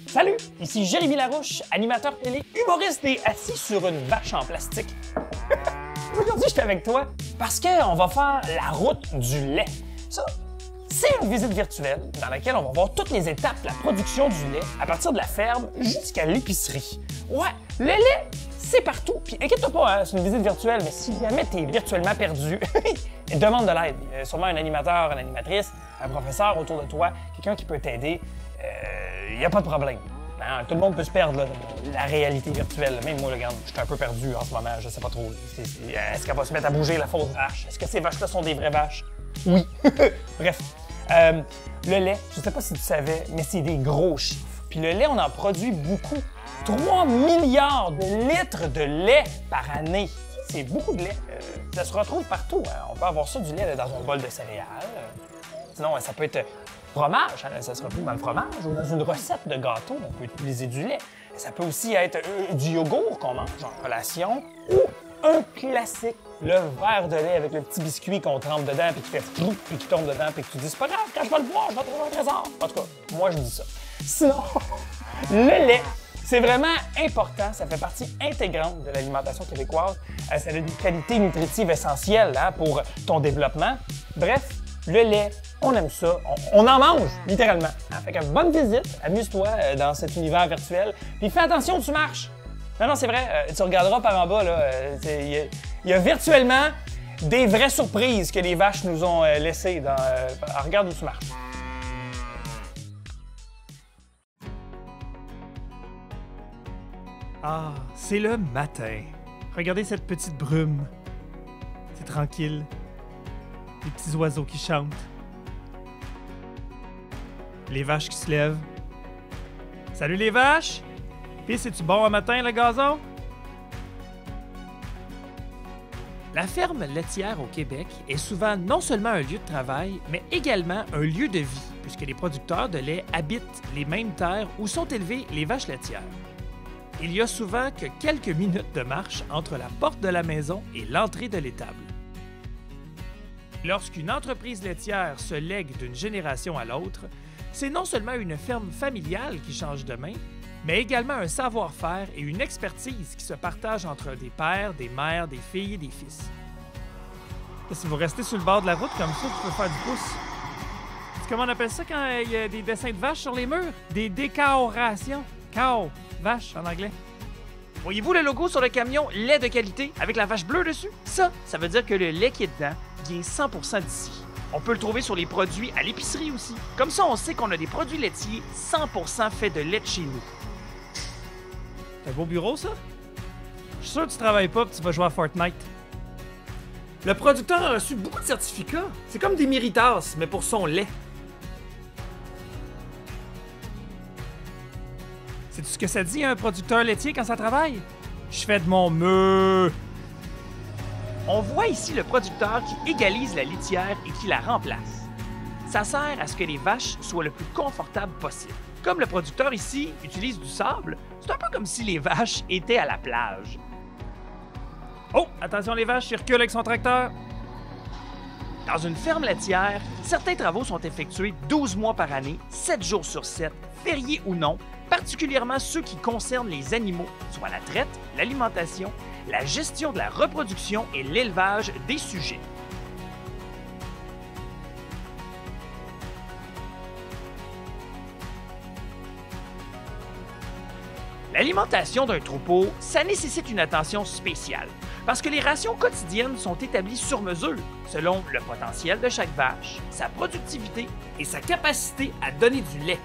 Salut, ici Jérémy Larouche, animateur télé, humoriste et assis sur une vache en plastique. Aujourd'hui, je suis avec toi parce qu'on va faire la route du lait. Ça, c'est une visite virtuelle dans laquelle on va voir toutes les étapes de la production du lait à partir de la ferme jusqu'à l'épicerie. Ouais, le lait, c'est partout. Puis inquiète-toi pas, hein, c'est une visite virtuelle, mais si jamais t'es virtuellement perdu, demande de l'aide. Il y a sûrement un animateur, une animatrice, un professeur autour de toi, quelqu'un qui peut t'aider. Il n'y a pas de problème. Hein? Tout le monde peut se perdre là, dans la réalité virtuelle. Même moi, regarde, je suis un peu perdu en ce moment, je sais pas trop. Est-ce qu'elle va se mettre à bouger, la fausse vache? Est-ce que ces vaches-là sont des vraies vaches? Oui. Bref. Le lait, je sais pas si tu savais, mais c'est des gros chiffres. Puis le lait, on en produit beaucoup. 3 milliards de litres de lait par année. C'est beaucoup de lait. Ça se retrouve partout. Hein? On peut avoir ça du lait dans un bol de céréales. Sinon, ça peut être fromage. Hein? Ça se retrouve dans le fromage ou dans une recette de gâteau. On peut utiliser du lait. Ça peut aussi être du yogourt qu'on mange en collation ou un classique, le verre de lait avec le petit biscuit qu'on trempe dedans puis qui fait flou puis qui tombe dedans puis que tu dis c'est pas grave, quand je vais le boire, je vais trouver un trésor. En tout cas, moi je dis ça. Sinon, le lait, c'est vraiment important, ça fait partie intégrante de l'alimentation québécoise. Ça a des qualités nutritives essentielles hein, pour ton développement. Bref, le lait, on aime ça, on en mange, littéralement. Hein? Fait que bonne visite, amuse-toi dans cet univers virtuel, puis fais attention, tu marches. Non, c'est vrai, tu regarderas par en bas, là, il y a virtuellement des vraies surprises que les vaches nous ont laissées dans... regarde où tu marches. Ah, c'est le matin. Regardez cette petite brume. C'est tranquille. Les petits oiseaux qui chantent. Les vaches qui se lèvent. Salut les vaches! Pis, c'est-tu bon un matin, le gazon? La ferme laitière au Québec est souvent non seulement un lieu de travail, mais également un lieu de vie, puisque les producteurs de lait habitent les mêmes terres où sont élevées les vaches laitières. Il y a souvent que quelques minutes de marche entre la porte de la maison et l'entrée de l'étable. Lorsqu'une entreprise laitière se lègue d'une génération à l'autre, c'est non seulement une ferme familiale qui change de main, mais également un savoir-faire et une expertise qui se partagent entre des pères, des mères, des filles et des fils. Et si vous restez sur le bord de la route comme ça, vous pouvez faire du pouce. C'est comment on appelle ça quand il y a des dessins de vaches sur les murs? Des décorations. Cow, vache en anglais. Voyez-vous le logo sur le camion lait de qualité avec la vache bleue dessus? Ça veut dire que le lait qui est dedans vient 100% d'ici. On peut le trouver sur les produits à l'épicerie aussi. Comme ça, on sait qu'on a des produits laitiers 100% faits de lait de chez nous. C'est un beau bureau, ça? Je suis sûr que tu travailles pas et que tu vas jouer à Fortnite. Le producteur a reçu beaucoup de certificats. C'est comme des Méritas, mais pour son lait. Sais-tu ce que ça dit un producteur laitier quand ça travaille? Je fais de mon meu. On voit ici le producteur qui égalise la litière et qui la remplace. Ça sert à ce que les vaches soient le plus confortables possible. Comme le producteur ici utilise du sable, c'est un peu comme si les vaches étaient à la plage. Oh, attention les vaches, il recule avec son tracteur. Dans une ferme laitière, certains travaux sont effectués 12 mois par année, 7 jours sur 7, fériés ou non, particulièrement ceux qui concernent les animaux, soit la traite, l'alimentation, la gestion de la reproduction et l'élevage des sujets. L'alimentation d'un troupeau, ça nécessite une attention spéciale, parce que les rations quotidiennes sont établies sur mesure, selon le potentiel de chaque vache, sa productivité et sa capacité à donner du lait.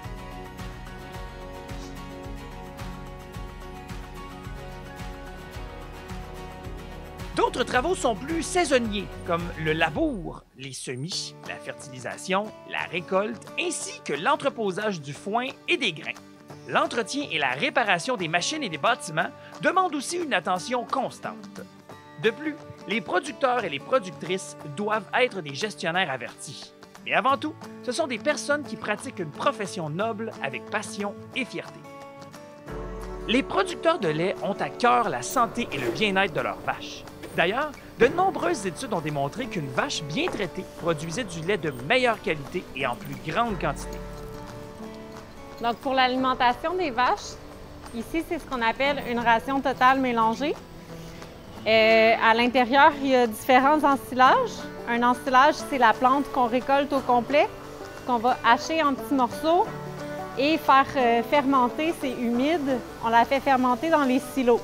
D'autres travaux sont plus saisonniers, comme le labour, les semis, la fertilisation, la récolte, ainsi que l'entreposage du foin et des grains. L'entretien et la réparation des machines et des bâtiments demandent aussi une attention constante. De plus, les producteurs et les productrices doivent être des gestionnaires avertis. Mais avant tout, ce sont des personnes qui pratiquent une profession noble avec passion et fierté. Les producteurs de lait ont à cœur la santé et le bien-être de leurs vaches. D'ailleurs, De nombreuses études ont démontré qu'une vache bien traitée produisait du lait de meilleure qualité et en plus grande quantité. Donc, pour l'alimentation des vaches, ici, c'est ce qu'on appelle une ration totale mélangée. À l'intérieur, il y a différents ensilages. Un ensilage, c'est la plante qu'on récolte au complet, qu'on va hacher en petits morceaux et faire fermenter. C'est humide. On la fait fermenter dans les silos.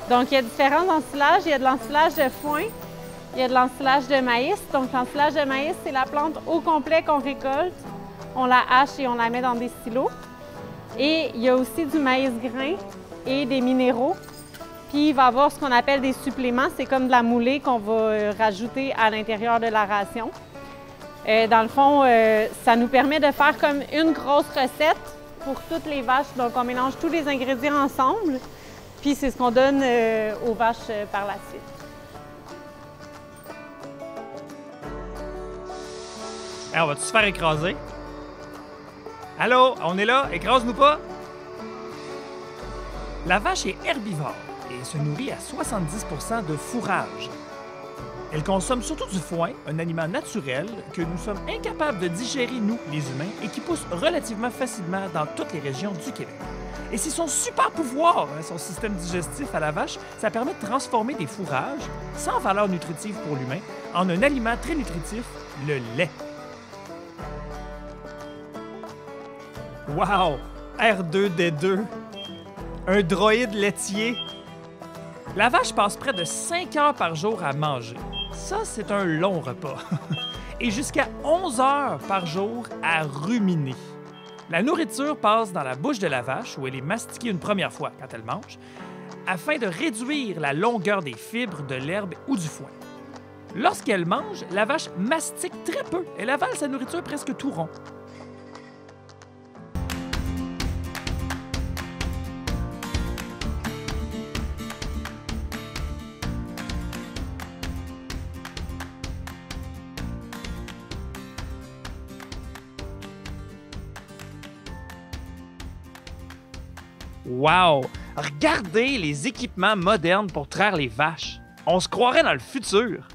Donc, il y a différents ensilages. Il y a de l'ensilage de foin, il y a de l'ensilage de maïs. Donc, l'ensilage de maïs, c'est la plante au complet qu'on récolte. On la hache et on la met dans des silos. Et il y a aussi du maïs grain et des minéraux. Puis, il va y avoir ce qu'on appelle des suppléments. C'est comme de la moulée qu'on va rajouter à l'intérieur de la ration. Dans le fond, ça nous permet de faire comme une grosse recette pour toutes les vaches. Donc, on mélange tous les ingrédients ensemble. Puis, c'est ce qu'on donne aux vaches par la suite. Hey, on va-tu se faire écraser? Allô, on est là? Écrase-nous pas! La vache est herbivore et se nourrit à 70% de fourrage. Elle consomme surtout du foin, un aliment naturel que nous sommes incapables de digérer, nous, les humains, et qui pousse relativement facilement dans toutes les régions du Québec. Et c'est son super pouvoir, son système digestif à la vache, ça permet de transformer des fourrages, sans valeur nutritive pour l'humain, en un aliment très nutritif, le lait. Wow! R2D2! Un droïde laitier! La vache passe près de 5 heures par jour à manger. Ça, c'est un long repas. Et jusqu'à 11 heures par jour à ruminer. La nourriture passe dans la bouche de la vache, où elle est mastiquée une première fois quand elle mange, afin de réduire la longueur des fibres de l'herbe ou du foin. Lorsqu'elle mange, la vache mastique très peu. Elle avale sa nourriture presque tout rond. Wow! Regardez les équipements modernes pour traire les vaches. On se croirait dans le futur.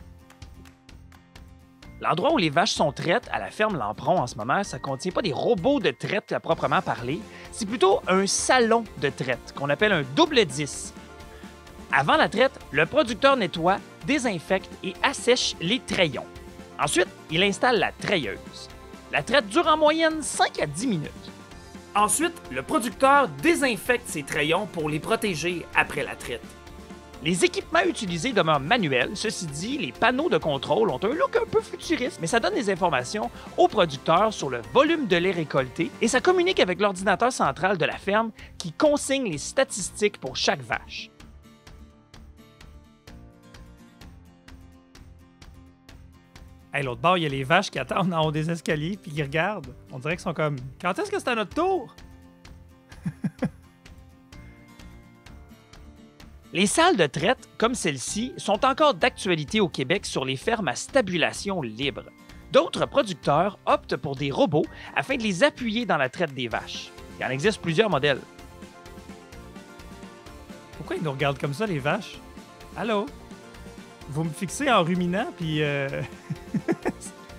L'endroit où les vaches sont traites à la ferme Lampron en ce moment, ça ne contient pas des robots de traite à proprement parler. C'est plutôt un salon de traite qu'on appelle un double 10. Avant la traite, le producteur nettoie, désinfecte et assèche les treillons. Ensuite, il installe la treilleuse. La traite dure en moyenne 5 à 10 minutes. Ensuite, le producteur désinfecte ses treillons pour les protéger après la traite. Les équipements utilisés demeurent manuels. Ceci dit, les panneaux de contrôle ont un look un peu futuriste, mais ça donne des informations au producteur sur le volume de lait récolté et ça communique avec l'ordinateur central de la ferme qui consigne les statistiques pour chaque vache. Hey, l'autre bord, il y a les vaches qui attendent en haut des escaliers puis qui regardent. On dirait qu'ils sont comme « Quand est-ce que c'est à notre tour? » Les salles de traite, comme celle-ci, sont encore d'actualité au Québec sur les fermes à stabulation libre. D'autres producteurs optent pour des robots afin de les appuyer dans la traite des vaches. Il en existe plusieurs modèles. Pourquoi ils nous regardent comme ça, les vaches? Allô? Vous me fixez en ruminant, puis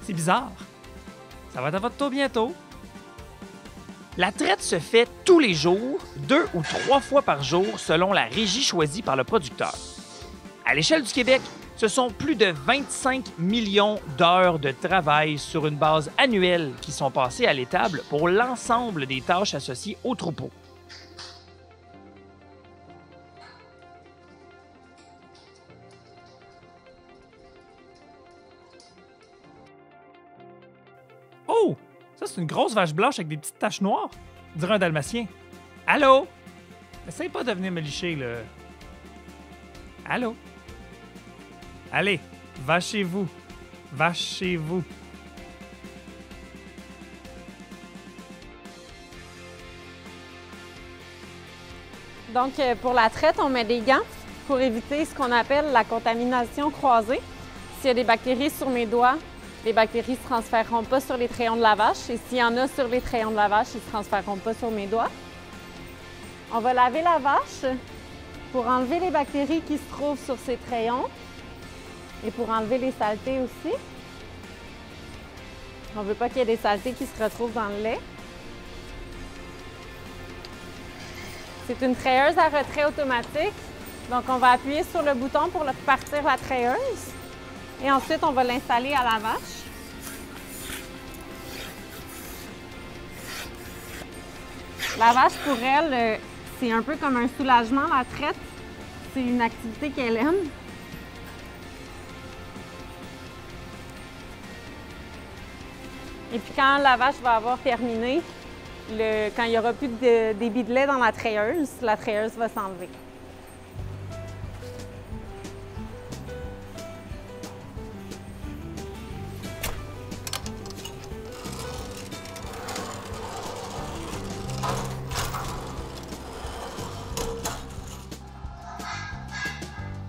c'est bizarre. Ça va être à votre tour bientôt. La traite se fait tous les jours, 2 ou 3 fois par jour selon la régie choisie par le producteur. À l'échelle du Québec, ce sont plus de 25 millions d'heures de travail sur une base annuelle qui sont passées à l'étable pour l'ensemble des tâches associées au troupeau. Oh! Ça, c'est une grosse vache blanche avec des petites taches noires. On dirait un dalmatien. Allô? Essaye pas de venir me licher, là. Allô? Allez, va chez vous. Va chez vous. Donc, pour la traite, on met des gants pour éviter ce qu'on appelle la contamination croisée. S'il y a des bactéries sur mes doigts, les bactéries ne se transféreront pas sur les trayons de la vache. Et s'il y en a sur les trayons de la vache, ils ne se transféreront pas sur mes doigts. On va laver la vache. pour enlever les bactéries qui se trouvent sur ces crayons et pour enlever les saletés aussi. On ne veut pas qu'il y ait des saletés qui se retrouvent dans le lait. C'est une treilleuse à retrait automatique. Donc, on va appuyer sur le bouton pour partir la treilleuse. Et ensuite, on va l'installer à la vache. La vache, pour elle, c'est un peu comme un soulagement, la traite. C'est une activité qu'elle aime. Et puis quand la vache va avoir terminé, quand il n'y aura plus de débit de lait dans la treilleuse va s'enlever.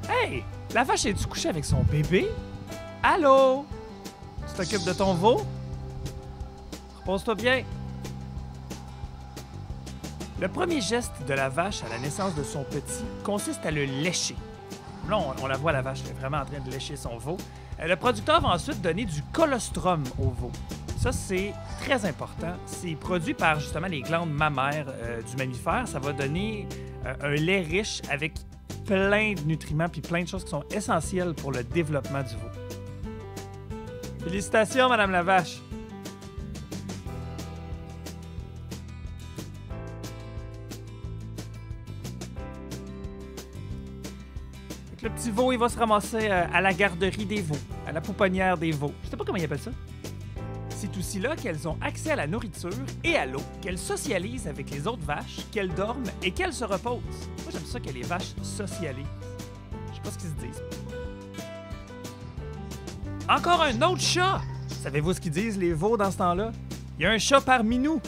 Hey! La vache est-tu couchée avec son bébé? Allô? Tu t'occupes de ton veau? Repose-toi bien. Le premier geste de la vache à la naissance de son petit consiste à le lécher. Là, on la voit, la vache, elle est vraiment en train de lécher son veau. Le producteur va ensuite donner du colostrum au veau. Ça, c'est très important. C'est produit par, justement, les glandes mammaires du mammifère. Ça va donner un lait riche avec plein de nutriments puis plein de choses qui sont essentielles pour le développement du veau. Félicitations, Madame la vache! Le petit veau, il va se ramasser à la garderie des veaux, à la pouponnière des veaux. Je sais pas comment ils appellent ça. C'est aussi là qu'elles ont accès à la nourriture et à l'eau, qu'elles socialisent avec les autres vaches, qu'elles dorment et qu'elles se reposent. Moi, j'aime ça que les vaches socialisent. Je sais pas ce qu'ils se disent. Encore un autre chat! Savez-vous ce qu'ils disent, les veaux, dans ce temps-là? Il y a un chat par minou.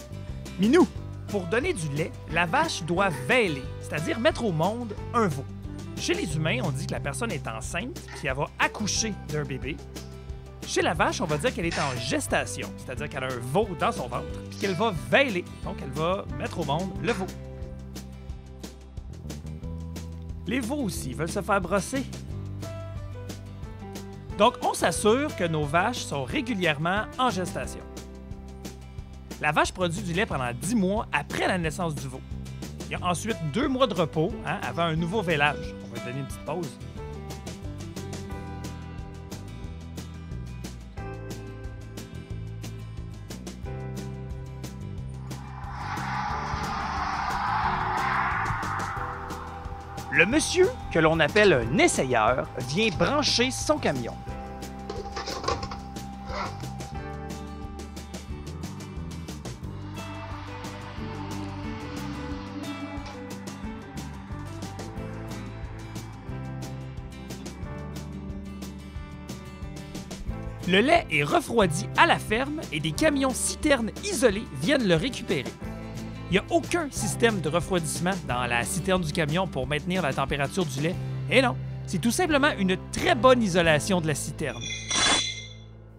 Minou! Pour donner du lait, la vache doit vêler, c'est-à-dire mettre au monde un veau. Chez les humains, on dit que la personne est enceinte puis elle va accoucher d'un bébé. Chez la vache, on va dire qu'elle est en gestation, c'est-à-dire qu'elle a un veau dans son ventre puis qu'elle va vêler, donc elle va mettre au monde le veau. Les veaux aussi veulent se faire brosser. Donc, on s'assure que nos vaches sont régulièrement en gestation. La vache produit du lait pendant 10 mois après la naissance du veau. Il y a ensuite 2 mois de repos avant un nouveau vêlage. On va donner une petite pause. Le monsieur, que l'on appelle un essayeur, vient brancher son camion. Le lait est refroidi à la ferme et des camions citernes isolés viennent le récupérer. Il n'y a aucun système de refroidissement dans la citerne du camion pour maintenir la température du lait. Et non, c'est tout simplement une très bonne isolation de la citerne.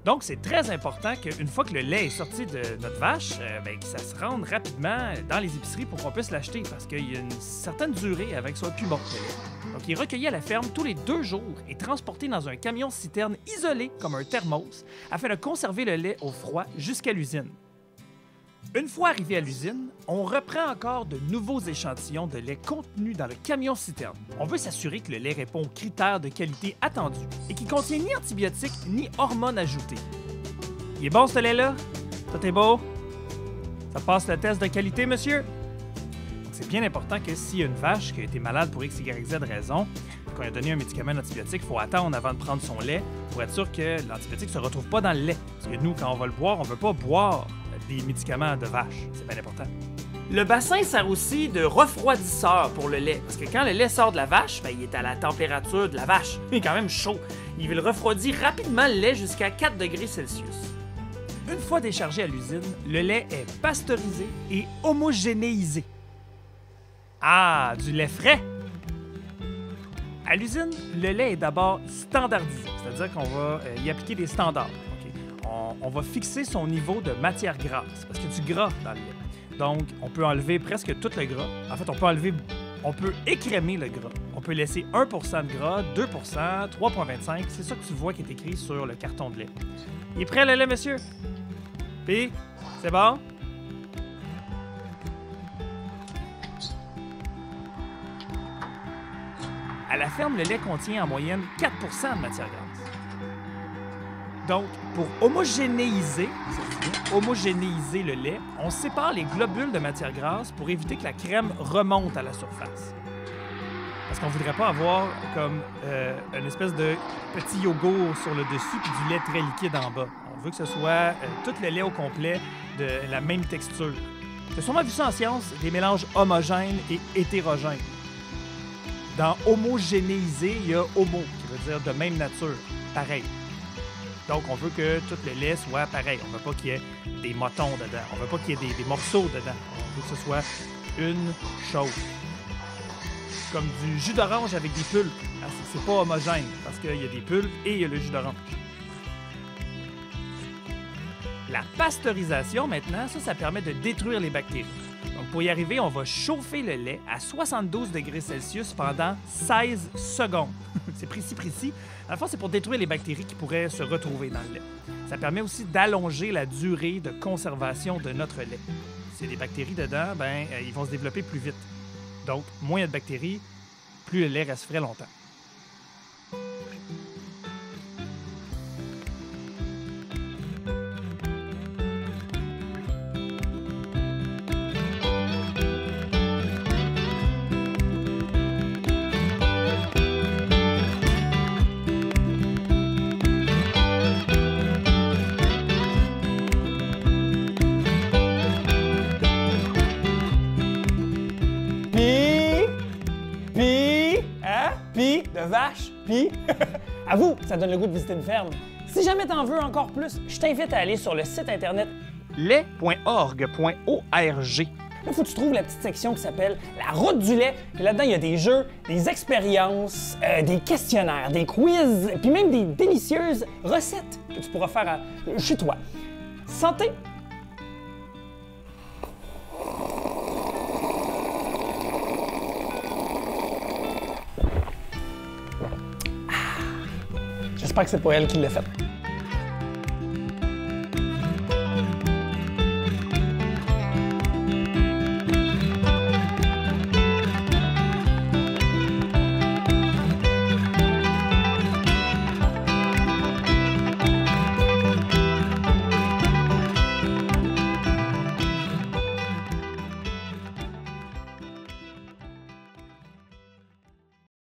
Donc, c'est très important qu'une fois que le lait est sorti de notre vache, que ça se rende rapidement dans les épiceries pour qu'on puisse l'acheter parce qu'il y a une certaine durée avec soit plus bon le lait. Donc, il est recueilli à la ferme tous les 2 jours et transporté dans un camion citerne isolé comme un thermos afin de conserver le lait au froid jusqu'à l'usine. Une fois arrivé à l'usine, on reprend encore de nouveaux échantillons de lait contenus dans le camion citerne. On veut s'assurer que le lait répond aux critères de qualité attendus et qu'il ne contient ni antibiotiques ni hormones ajoutées. Il est bon ce lait-là? Tout est beau? Ça passe le test de qualité, monsieur? Donc, c'est bien important que s'il y a une vache qui a été malade pour X, Y, Z raison, qu'on a donné un médicament antibiotique, il faut attendre avant de prendre son lait pour être sûr que l'antibiotique ne se retrouve pas dans le lait. Parce que nous, quand on va le boire, on ne veut pas boire des médicaments de vache. C'est bien important. Le bassin sert aussi de refroidisseur pour le lait, parce que quand le lait sort de la vache, il est à la température de la vache. Il est quand même chaud. Il le refroidit rapidement le lait jusqu'à 4 degrés Celsius. Une fois déchargé à l'usine, le lait est pasteurisé et homogénéisé. Ah, du lait frais! À l'usine, le lait est d'abord standardisé, c'est-à-dire qu'on va y appliquer des standards. On va fixer son niveau de matière grasse, parce qu'il y a du gras dans le lait. Donc, on peut enlever presque tout le gras. En fait, on peut écrémer le gras. peut laisser 1 % de gras, 2 3,25 c'est ça que tu vois qui est écrit sur le carton de lait. Il est prêt le lait, monsieur? Puis, c'est bon? À la ferme, le lait contient en moyenne 4 % de matière grasse. Donc, pour homogénéiser le lait, on sépare les globules de matière grasse pour éviter que la crème remonte à la surface. Parce qu'on ne voudrait pas avoir comme une espèce de petit yogourt sur le dessus puis du lait très liquide en bas. On veut que ce soit tout le lait au complet de la même texture. Tu as sûrement vu ça en science, des mélanges homogènes et hétérogènes. Dans homogénéiser, il y a homo, qui veut dire de même nature, pareil. Donc, on veut que tout le lait soit pareil. On ne veut pas qu'il y ait des motons dedans. On ne veut pas qu'il y ait des morceaux dedans. On veut que ce soit une chose. Comme du jus d'orange avec des pulpes. C'est pas homogène, parce qu'il y a des pulpes et il y a le jus d'orange. La pasteurisation, maintenant, ça permet de détruire les bactéries. Donc, pour y arriver, on va chauffer le lait à 72 degrés Celsius pendant 16 secondes. C'est précis. À la fois, c'est pour détruire les bactéries qui pourraient se retrouver dans le lait. Ça permet aussi d'allonger la durée de conservation de notre lait. S'il y a des bactéries dedans, ils vont se développer plus vite. Donc, moins il y a de bactéries, plus le lait reste frais longtemps. Pis de vache, pis avoue, ça donne le goût de visiter une ferme. Si jamais t'en veux encore plus, je t'invite à aller sur le site internet lait.org.org. Là, faut que tu trouves la petite section qui s'appelle La route du lait. Puis là-dedans, il y a des jeux, des expériences, des questionnaires, des quiz, puis même des délicieuses recettes que tu pourras faire chez toi. Santé! J'espère que c'est pas elle qui l'a fait.